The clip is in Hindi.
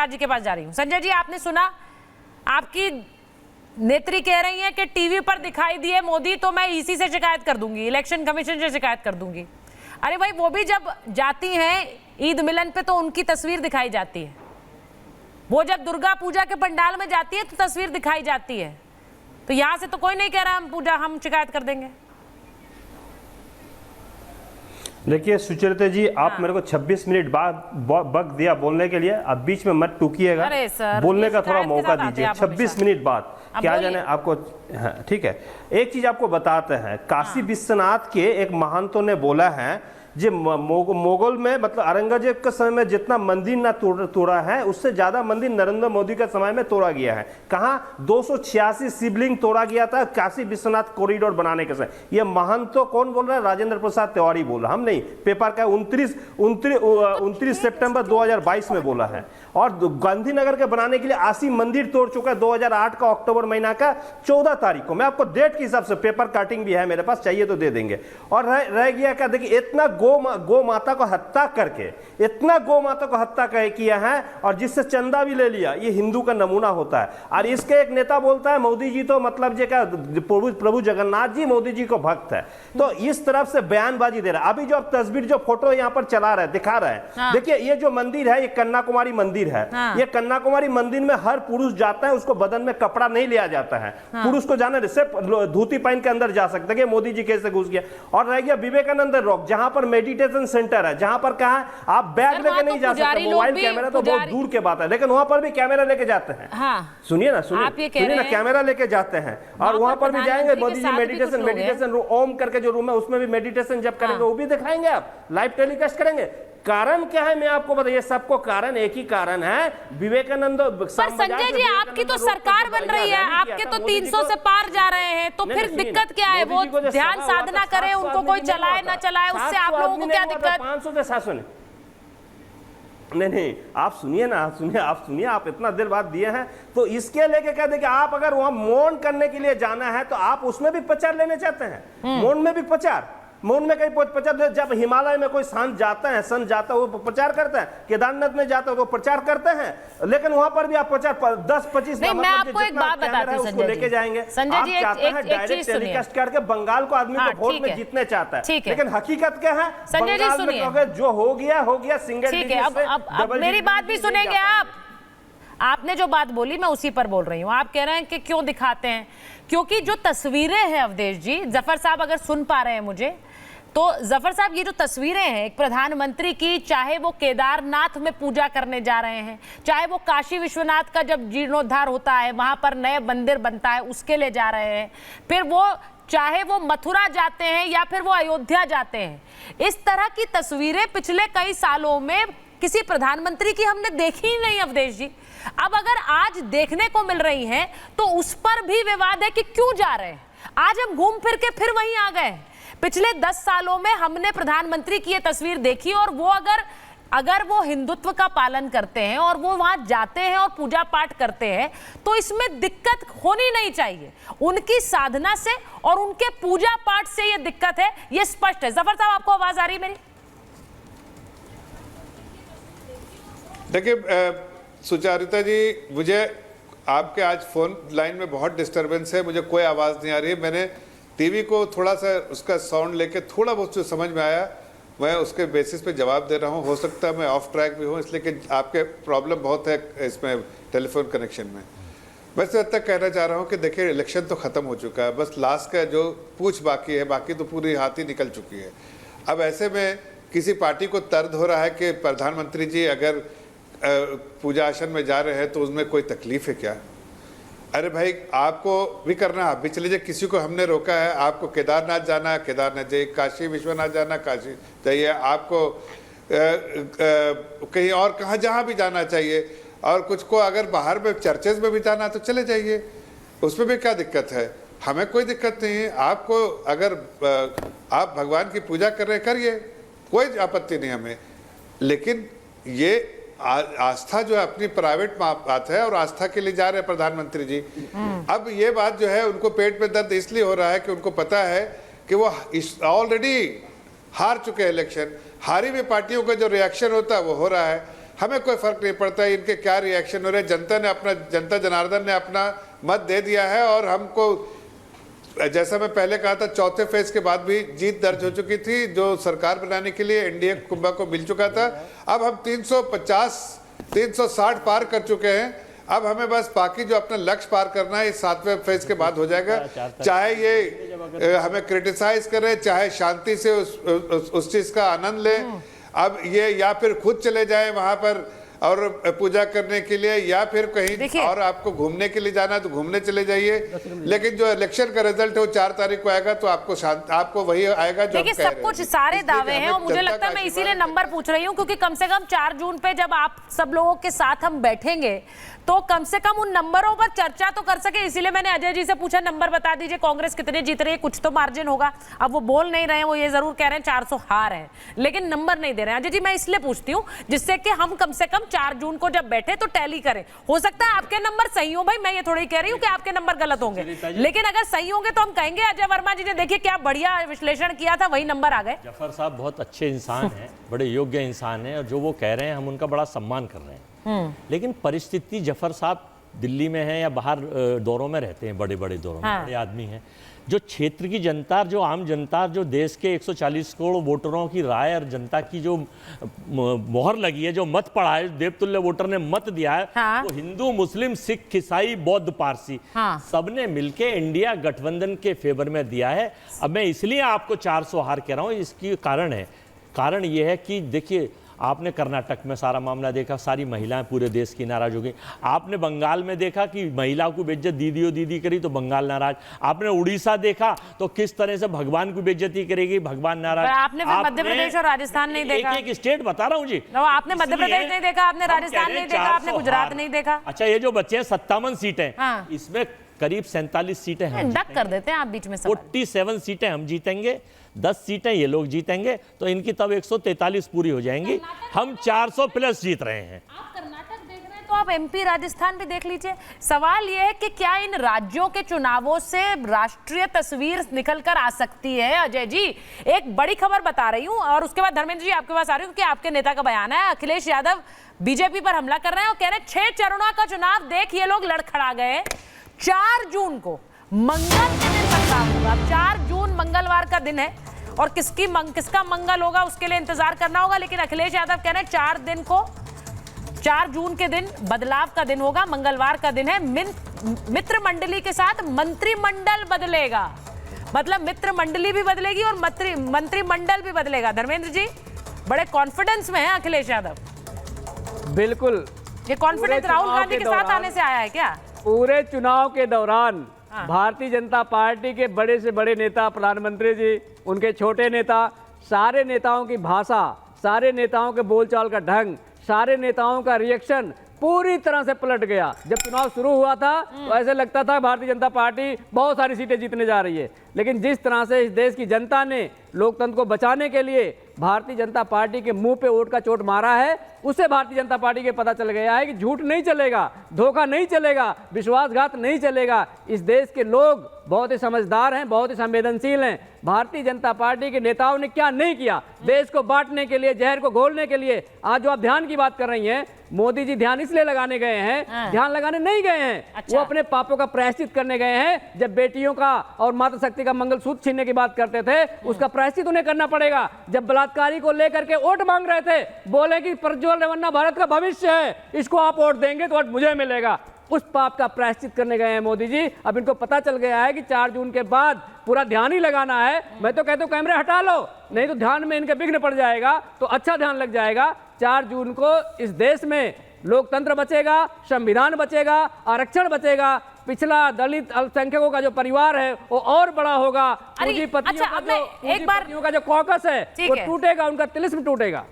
सरकार जी के पास जा रही हूँ। संजय जी, आपने सुना, आपकी नेत्री कह रही है कि टीवी पर दिखाई दिए मोदी तो मैं ईसी से शिकायत कर दूंगी, इलेक्शन कमीशन से शिकायत कर दूंगी। अरे भाई, वो भी जब जाती हैं ईद मिलन पे तो उनकी तस्वीर दिखाई जाती है, वो जब दुर्गा पूजा के पंडाल में जाती है तो तस्वीर दिखाई जाती है। तो यहां से तो कोई नहीं कह रहा हम शिकायत कर देंगे। देखिए सुचरिता जी, आप मेरे को 26 मिनट बाद वक्त दिया बोलने के लिए, अब बीच में मत टूकिएगा, बोलने का थोड़ा मौका दीजिए। 26 मिनट बाद क्या जाने आपको। हाँ, ठीक है, एक चीज आपको बताते हैं, काशी विश्वनाथ के एक महंतों ने बोला है जी मोगल में मतलब औरंगजेब के समय में जितना मंदिर ना तोड़ा है उससे ज्यादा मंदिर नरेंद्र मोदी के समय में तोड़ा गया है। कहाँ 286 शिवलिंग तोड़ा गया था काशी विश्वनाथ कॉरिडोर बनाने के समय। ये महंतो कौन बोल रहा है? राजेंद्र प्रसाद तिवारी बोल रहा, हम नहीं, पेपर का 29 सितंबर 2022 में बोला है। और गांधीनगर के बनाने के लिए 80 मंदिर तोड़ चुका है 2008 का अक्टूबर महीना का 14 तारीख को। मैं आपको डेट के हिसाब से पेपर कटिंग भी है मेरे पास, चाहिए तो दे देंगे। और रह गया क्या, देखिए इतना गौ माता को हत्या करके, इतना गौ माता को हत्या किया है और जिससे चंदा भी ले लिया, ये हिंदू का नमूना होता है। और इसके एक नेता बोलता है मोदी जी तो मतलब जे क्या प्रभु जगन्नाथ जी मोदी जी को भक्त है। तो इस तरफ से बयानबाजी दे रहा है। अभी जो तस्वीर जो फोटो यहाँ पर चला रहा है, दिखा रहा है, हाँ। देखिए ये जो मंदिर है ये कन्याकुमारी मंदिर है। हाँ। ये कन्याकुमारी मंदिर में हर पुरुष जाता है, उसको बदन में कपड़ा नहीं लिया जाता है। हाँ। पुरुष को जाने सिर्फ धोती पहन के अंदर जा सकते हैं। मोदी जी कैसे घुस गया। और रह गया विवेकानंद रॉक, जहां पर मेडिटेशन सेंटर है, जहां पर कहा आप बैग लेके नहीं जा सकते, मोबाइल कैमरा तो बहुत दूर के बात है, लेकिन वहां पर भी कैमरा लेके जाते हैं। हाँ। सुनिए ना, सुनिए ना, कैमरा लेके जाते हैं और वहां पर भी जाएंगे मोदी जी मेडिटेशन ओम करके जो रूम है उसमें भी मेडिटेशन जब करेंगे वो भी दिखाएंगे, आप लाइव टेलीकास्ट करेंगे। कारण क्या है मैं आपको बताइए, सबको कारण एक ही कारण है, विवेकानंद। पर संजय जी, आपकी तो सरकार बन रही है, आपके तो 300 से पार जा रहे हैं, तो फिर दिक्कत क्या है? वो ध्यान साधना करें, उनको कोई चलाए ना चलाए, उससे आप लोगों को क्या दिक्कत? 500 से 700 नहीं, आप सुनिए ना, आप सुनिए, आप इतना देर बाद दिए हैं तो इसके लेके कह दे कि आप अगर वहां मौन करने के लिए जाना है तो आप उसमें भी प्रचार लेने चाहते हैं। मौन में भी प्रचार, मौन में कहीं प्रचार। जब हिमालय में कोई संत जाता है वो प्रचार करता है, केदारनाथ में जाता है वो प्रचार करते हैं, लेकिन वहां पर भी आप प्रचार 10-25 मैं आपको एक बात बताती हूं संजय जी, लेके जाएंगे। संजय जी डायरेक्ट टेलीकास्ट करके बंगाल को आदमी को वोट में जीतने चाहता है, लेकिन हकीकत क्या है? संजय जी सुनिए, जो हो गया सिंगल। ठीक है, अब मेरी बात भी सुनेंगे आप। आपने जो बात बोली मैं उसी पर बोल रही हूँ। आप कह रहे हैं कि क्यों दिखाते हैं, क्योंकि जो तस्वीरें हैं अवधेश जी, जफर साहब अगर सुन पा रहे हैं मुझे, तो जफर साहब ये जो तस्वीरें हैं एक प्रधानमंत्री की, चाहे वो केदारनाथ में पूजा करने जा रहे हैं, चाहे वो काशी विश्वनाथ का जब जीर्णोद्धार होता है वहां पर नए मंदिर बनता है उसके लिए जा रहे हैं, फिर वो चाहे वो मथुरा जाते हैं या फिर वो अयोध्या जाते हैं, इस तरह की तस्वीरें पिछले कई सालों में किसी प्रधानमंत्री की हमने देखी ही नहीं अवधेश जी। अब अगर आज देखने को मिल रही हैं तो उस पर भी विवाद है कि क्यों जा रहे हैं। आज हम घूम फिर के फिर वहीं आ गए। पिछले 10 सालों में हमने प्रधानमंत्री की ये तस्वीर देखी और वो अगर वो हिंदुत्व का पालन करते हैं और वो वहां जाते हैं और पूजा पाठ करते हैं तो इसमें दिक्कत होनी नहीं चाहिए। उनकी साधना से और उनके पूजा पाठ से ये दिक्कत है, ये स्पष्ट है। जफर साहब, आपको आवाज आ रही है मेरी? देखिए सुचारिता जी, मुझे आपके आज फोन लाइन में बहुत डिस्टरबेंस है, मुझे कोई आवाज़ नहीं आ रही है। मैंने टीवी को थोड़ा सा उसका साउंड लेके थोड़ा बहुत जो समझ में आया मैं उसके बेसिस पे जवाब दे रहा हूँ। हो सकता है मैं ऑफ ट्रैक भी हूँ, इसलिए कि आपके प्रॉब्लम बहुत है इसमें टेलीफोन कनेक्शन में। मैं इस तक कहना चाह रहा हूँ कि देखिए इलेक्शन तो ख़त्म हो चुका है, बस लास्ट का जो पूछ बाकी है, बाकी तो पूरी हाथ ही निकल चुकी है। अब ऐसे में किसी पार्टी को दर्द हो रहा है कि प्रधानमंत्री जी अगर पूजा आसन में जा रहे हैं तो उसमें कोई तकलीफ है क्या? अरे भाई, आपको भी करना, आप भी चले जाइए, किसी को हमने रोका है? आपको केदारनाथ जाना है केदारनाथ जाइए, काशी विश्वनाथ जाना काशी जाइए, आपको कहीं और कहाँ जहाँ भी जाना चाहिए, और कुछ को अगर बाहर में चर्चेज में भी जाना तो चले जाइए, उसमें भी क्या दिक्कत है? हमें कोई दिक्कत नहीं है। आपको अगर आप भगवान की पूजा कर रहे करिए, कोई आपत्ति नहीं हमें, लेकिन ये आस्था जो है अपनी प्राइवेट बात है और आस्था के लिए जा रहे हैं प्रधानमंत्री जी। अब ये बात जो है उनको पेट में दर्द इसलिए हो रहा है कि उनको पता है कि वो ऑलरेडी हार चुके हैं इलेक्शन। हारी हुई पार्टियों का जो रिएक्शन होता है वो हो रहा है। हमें कोई फर्क नहीं पड़ता इनके क्या रिएक्शन हो रहे। जनता जनार्दन ने अपना मत दे दिया है और हमको, जैसा मैं पहले कहा था, चौथे फेज के बाद भी जीत दर्ज हो चुकी थी जो सरकार बनाने के लिए एनडीए कुंभा को मिल चुका था। अब हम 360 पार कर चुके हैं। अब हमें बस बाकी जो अपना लक्ष्य पार करना है इस 7वें फेज के बाद हो जाएगा। चाहे ये हमें क्रिटिसाइज करें, चाहे शांति से उस चीज का आनंद लें। अब ये या फिर खुद चले जाएं वहां पर और पूजा करने के लिए, या फिर कहीं और आपको घूमने के लिए जाना है तो घूमने चले जाइए। लेकिन जो इलेक्शन का रिजल्ट है वो 4 तारीख को आएगा, तो आपको वही आएगा जो देखिए। सब कुछ सारे दावे हैं और मुझे लगता है मैं इसीलिए नंबर पूछ रही हूँ, क्योंकि कम से कम 4 जून पे जब आप सब लोगों के साथ हम बैठेंगे तो कम से कम उन नंबरों पर चर्चा तो कर सके। इसीलिए मैंने अजय जी से पूछा, नंबर बता दीजिए, कांग्रेस कितने जीत रही है, कुछ तो मार्जिन होगा। अब वो बोल नहीं रहे हैं, वो ये जरूर कह रहे हैं 400 हार है, लेकिन नंबर नहीं दे रहे हैं। अजय जी, मैं इसलिए पूछती हूँ जिससे कि हम कम से कम 4 जून को जब बैठे तो टैली करें। हो सकता है आपके नंबर सही हो भाई, मैं ये थोड़ी कह रही हूँ कि आपके नंबर गलत होंगे, लेकिन अगर सही होंगे तो हम कहेंगे अजय वर्मा जी ने देखिए क्या बढ़िया विश्लेषण किया था, वही नंबर आ गए। जफर साहब बहुत अच्छे इंसान हैं, बड़े योग्य इंसान हैं, और जो वो कह रहे हैं हम उनका बड़ा सम्मान कर रहे हैं। लेकिन परिस्थिति, जफर साहब दिल्ली में हैं या बाहर दौरों में रहते हैं, बड़े बड़े दौरों में, बड़े आदमी हैं। जो क्षेत्र की जनता, जो आम जनता, जो देश के 140 करोड़ वोटरों की राय और जनता की जो मोहर लगी है, जो मत पड़ा है, देवतुल्य वोटर ने मत दिया है, वो हिंदू, मुस्लिम, सिख, ईसाई, बौद्ध, पारसी, सबने मिलके इंडिया गठबंधन के फेवर में दिया है। अब मैं इसलिए आपको 400 हार कह रहा हूँ, इसकी कारण ये है कि देखिए, आपने कर्नाटक में सारा मामला देखा, सारी महिलाएं पूरे देश की नाराज हो गई। आपने बंगाल में देखा कि महिलाओं को बेइज्जत दीदी करी तो बंगाल नाराज। आपने उड़ीसा देखा तो किस तरह से भगवान की बेइज्जती करेगी, भगवान नाराज। आपने मध्य प्रदेश और राजस्थान नहीं देखा? एक स्टेट बता रहा हूँ जी। आपने मध्य प्रदेश नहीं देखा, आपने राजस्थान नहीं देखा, आपने गुजरात नहीं देखा। अच्छा, ये जो बच्चे हैं 57 सीटें, इसमें करीब 47 सीटें हम डक कर देते हैं आप बीच में। 47 सीटें हम जीतेंगे, 10 सीटें ये लोग जीतेंगे, तो इनकी तब 143 पूरी हो जाएंगी। हम 400 प्लस जीत रहे हैं। आप कर्नाटक देख रहे हैं तो आप एमपी, राजस्थान भी देख लीजिए। सवाल यह है कि क्या इन राज्यों के चुनावों से राष्ट्रीय तस्वीर निकल कर आ सकती है? अजय जी, एक बड़ी खबर बता रही हूं और उसके बाद धर्मेंद्र जी आपके पास आ रही हूं, क्योंकि आपके नेता का बयान है। अखिलेश यादव बीजेपी पर हमला कर रहे हैं और कह रहे हैं 6 चरणों का चुनाव देख ये लोग लड़खड़ा गए। 4 जून को मंगल के दिन मतदान होगा। 4 जून मंगलवार का दिन है और किसका मंगल होगा उसके लिए इंतजार करना होगा। लेकिन अखिलेश यादव कह रहे हैं 4 जून के दिन बदलाव का दिन होगा, मंगलवार का दिन है। मित्र मंडली के साथ मंत्रिमंडल बदलेगा, मतलब मित्र मंडली भी बदलेगी और मंत्रिमंडल भी बदलेगा। धर्मेंद्र जी बड़े कॉन्फिडेंस में है अखिलेश यादव। बिल्कुल, ये कॉन्फिडेंस राहुल गांधी के साथ आने से आया है क्या? पूरे चुनाव के दौरान भारतीय जनता पार्टी के बड़े से बड़े नेता, प्रधानमंत्री जी, उनके छोटे नेता, सारे नेताओं की भाषा, सारे नेताओं के बोलचाल का ढंग, सारे नेताओं का रिएक्शन पूरी तरह से पलट गया। जब चुनाव शुरू हुआ था तो ऐसे लगता था भारतीय जनता पार्टी बहुत सारी सीटें जीतने जा रही है, लेकिन जिस तरह से इस देश की जनता ने लोकतंत्र को बचाने के लिए भारतीय जनता पार्टी के मुंह पे वोट का चोट मारा है, उससे भारतीय जनता पार्टी के पता चल गया है कि झूठ नहीं चलेगा, धोखा नहीं चलेगा, विश्वासघात नहीं चलेगा। इस देश के लोग बहुत ही समझदार हैं, बहुत ही संवेदनशील हैं। भारतीय जनता पार्टी के नेताओं ने क्या नहीं किया देश को बांटने के लिए, जहर को घोलने के लिए। आज जो आप ध्यान की बात कर रही हैं, मोदी जी ध्यान इसलिए लगाने गए हैं, ध्यान लगाने नहीं गए हैं। अच्छा। वो अपने पापों का प्रायश्चित करने गए हैं। जब बेटियों का और माता शक्ति का मंगलसूत्र छीनने की बात करते थे, उसका प्रायश्चित उन्हें करना पड़ेगा। जब बलात्कारी को लेकर के वोट मांग रहे थे, बोले कि प्रज्वल रेवन्ना भारत का भविष्य है, इसको आप वोट देंगे तो वोट मुझे मिलेगा, उस पाप का प्रायश्चित करने गए हैं मोदी जी। अब इनको पता चल गया है कि 4 जून के बाद पूरा ध्यान ही लगाना है। मैं तो कहता हूं कैमरे हटा लो, नहीं तो ध्यान में इनके विघ्न पड़ जाएगा, तो अच्छा ध्यान लग जाएगा। 4 जून को इस देश में लोकतंत्र बचेगा, संविधान बचेगा, आरक्षण बचेगा, पिछला दलित अल्पसंख्यकों का जो परिवार है वो और बड़ा होगा, पूंजीपतियों का जो कॉकस है वो टूटेगा, उनका तिलिस्म टूटेगा।